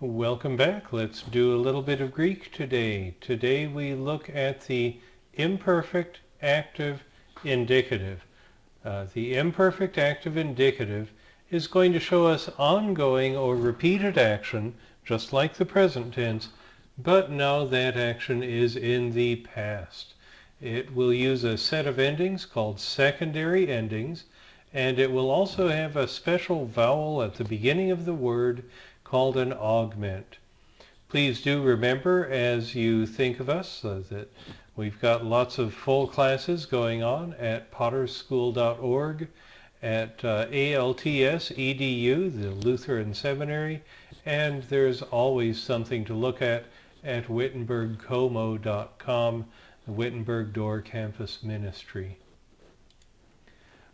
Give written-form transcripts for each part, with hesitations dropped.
Welcome back. Let's do a little bit of Greek today. Today we look at the imperfect active indicative. The imperfect active indicative is going to show us ongoing or repeated action, just like the present tense, but now that action is in the past. It will use a set of endings called secondary endings, and it will also have a special vowel at the beginning of the word called an augment. Please do remember as you think of us that we've got lots of full classes going on at potterschool.org, at ALTS EDU, the Lutheran Seminary, and there's always something to look at wittenbergcomo.com, the Wittenberg Door Campus Ministry.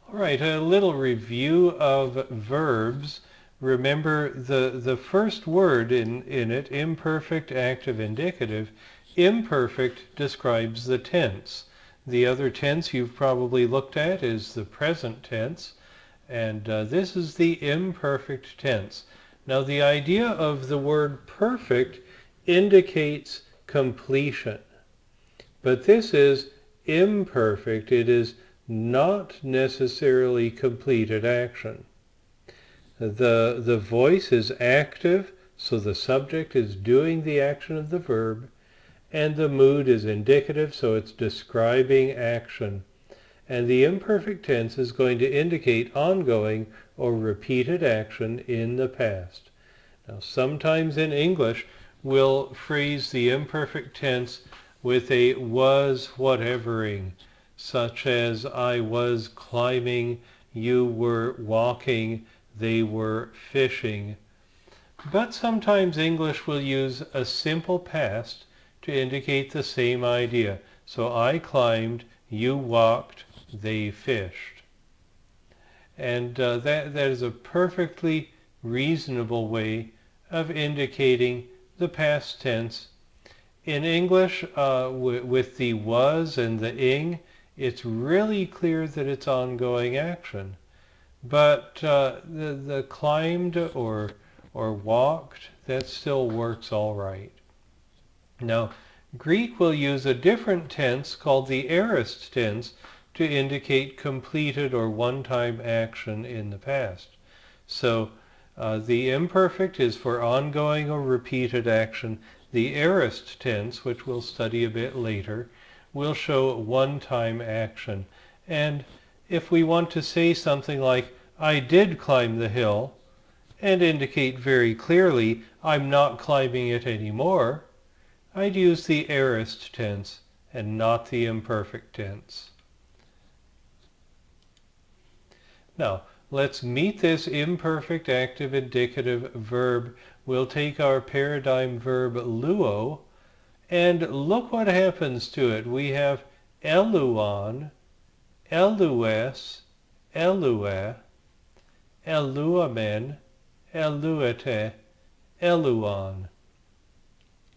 All right, a little review of verbs. Remember the first word in it, imperfect active indicative. Imperfect describes the tense. The other tense you've probably looked at is the present tense, and this is the imperfect tense. Now the idea of the word perfect indicates completion, but this is imperfect. It is not necessarily completed action. The voice is active, so the subject is doing the action of the verb, and the mood is indicative, so it's describing action. And the imperfect tense is going to indicate ongoing or repeated action in the past. Now, sometimes in English, we'll phrase the imperfect tense with a was whatevering, such as I was climbing, you were walking, they were fishing. But sometimes English will use a simple past to indicate the same idea. So I climbed, you walked, they fished. And that is a perfectly reasonable way of indicating the past tense. In English, with the was and the ing, it's really clear that it's ongoing action. But the climbed or walked, that still works all right. Now, Greek will use a different tense called the aorist tense to indicate completed or one-time action in the past. So the imperfect is for ongoing or repeated action. The aorist tense, which we'll study a bit later, will show one-time action. And if we want to say something like, I did climb the hill, and indicate very clearly I'm not climbing it anymore, I'd use the aorist tense and not the imperfect tense. Now, let's meet this imperfect active indicative verb. We'll take our paradigm verb luo, and look what happens to it. We have eluon, elues, elue, eluamen, eluete, eluon.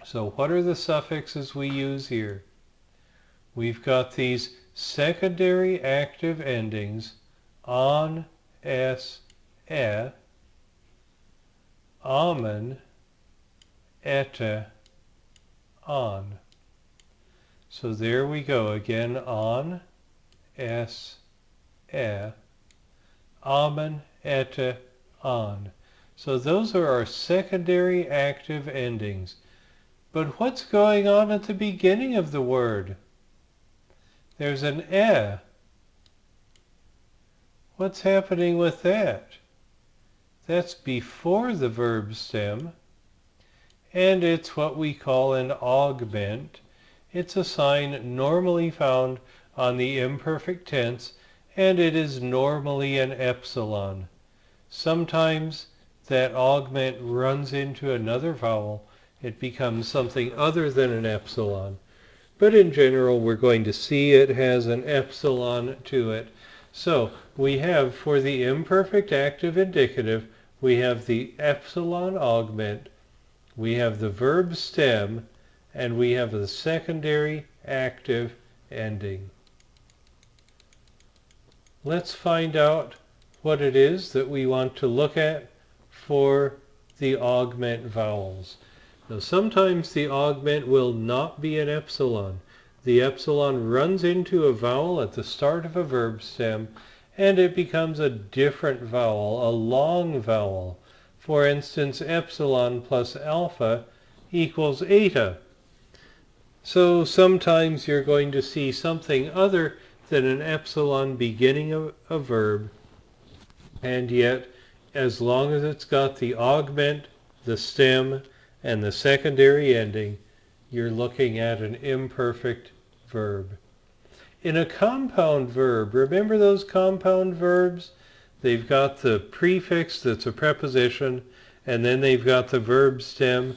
So what are the suffixes we use here? We've got these secondary active endings on, s, e, amen, ete, on. So there we go again, on, s, e, amen, ete, on. So those are our secondary active endings. But what's going on at the beginning of the word? There's an e. What's happening with that? That's before the verb stem, and it's what we call an augment. It's a sign normally found on the imperfect tense, and it is normally an epsilon. Sometimes that augment runs into another vowel. It becomes something other than an epsilon. But in general, we're going to see it has an epsilon to it. So we have, for the imperfect active indicative, we have the epsilon augment, we have the verb stem, and we have the secondary active ending. Let's find out what it is that we want to look at for the augment vowels. Now sometimes the augment will not be an epsilon. The epsilon runs into a vowel at the start of a verb stem and it becomes a different vowel, a long vowel. For instance, epsilon plus alpha equals eta. So sometimes you're going to see something other than an epsilon beginning a verb, and yet as long as it's got the augment, the stem, and the secondary ending, you're looking at an imperfect verb. In a compound verb, remember those compound verbs? They've got the prefix that's a preposition, and then they've got the verb stem.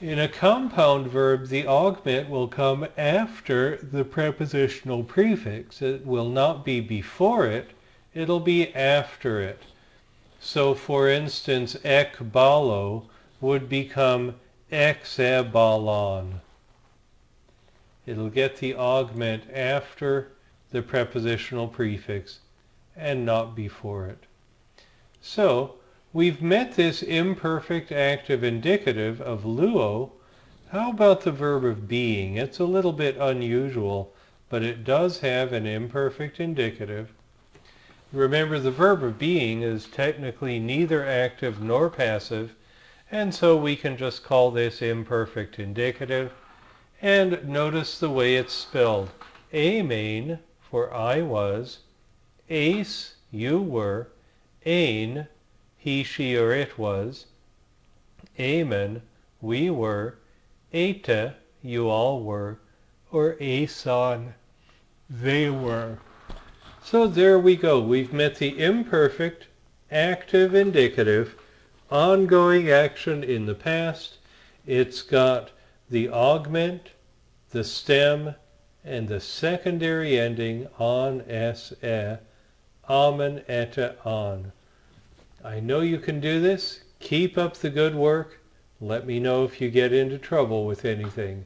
In a compound verb, the augment will come after the prepositional prefix. It will not be before it, it'll be after it. So for instance, ekbalo would become exebalon. It'll get the augment after the prepositional prefix and not before it. So we've met this imperfect active indicative of luo. How about the verb of being? It's a little bit unusual, but it does have an imperfect indicative. Remember, the verb of being is technically neither active nor passive, and so we can just call this imperfect indicative. And notice the way it's spelled. Amen, for I was. Ace, you were. Ain, he, she, or it was. Amen, we were. Eta, you all were. Or ason, they were. So there we go. We've met the imperfect, active indicative, ongoing action in the past. It's got the augment, the stem, and the secondary ending on, se, amen, eta, on. I know you can do this. Keep up the good work. Let me know if you get into trouble with anything.